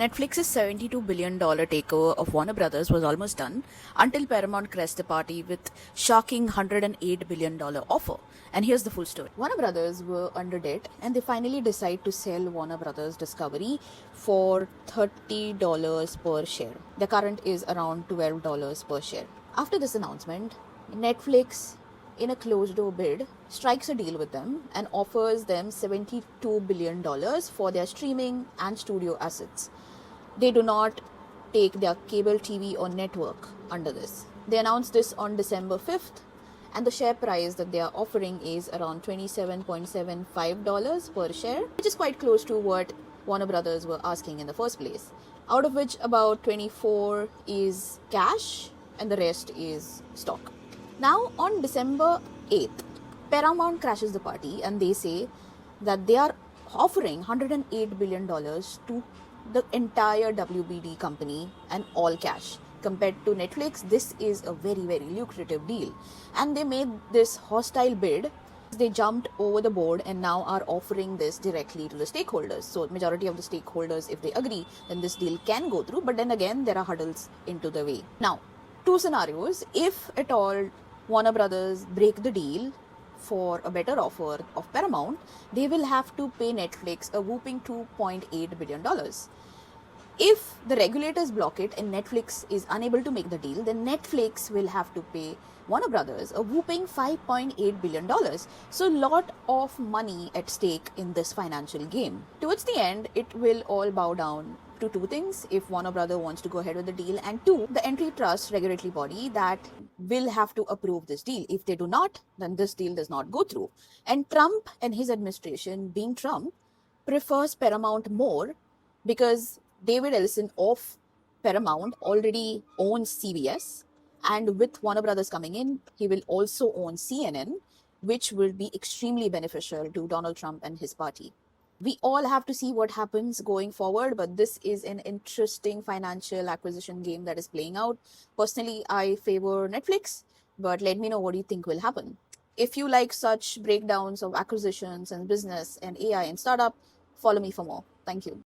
Netflix's $72 billion takeover of Warner Brothers was almost done until Paramount crashed the party with shocking $108 billion offer. And here's the full story. Warner Brothers were under debt and they finally decide to sell Warner Brothers Discovery for $30 per share. The current is around $12 per share. After this announcement, Netflix, in a closed door bid, strikes a deal with them and offers them $72 billion for their streaming and studio assets. They do not take their cable TV or network under this. They announced this on December 5th, and the share price that they are offering is around $27.75 per share, which is quite close to what Warner Brothers were asking in the first place, out of which about 24 is cash and the rest is stock. Now, on December 8th, Paramount crashes the party and they say that they are offering $108 billion to the entire WBD company and all cash. Compared to Netflix, this is a very, very lucrative deal. And they made this hostile bid. They jumped over the board and now are offering this directly to the stakeholders. So majority of the stakeholders, if they agree, then this deal can go through. But then again, there are hurdles into the way. Now, two scenarios. If at all Warner Brothers break the deal for a better offer of Paramount, they will have to pay Netflix a whooping $2.8 billion. If the regulators block it and Netflix is unable to make the deal, then Netflix will have to pay Warner Brothers a whooping $5.8 billion. So a lot of money at stake in this financial game. Towards the end, it will all bow down to two things: if Warner Brothers wants to go ahead with the deal, and two, the antitrust regulatory body that will have to approve this deal. If they do not, then this deal does not go through. And Trump and his administration, being Trump, prefers Paramount more because David Ellison of Paramount already owns CBS, and with Warner Brothers coming in, he will also own CNN, which will be extremely beneficial to Donald Trump and his party. We all have to see what happens going forward, but this is an interesting financial acquisition game that is playing out. Personally, I favor Netflix, but let me know what you think will happen. If you like such breakdowns of acquisitions and business and AI and startup, follow me for more. Thank you.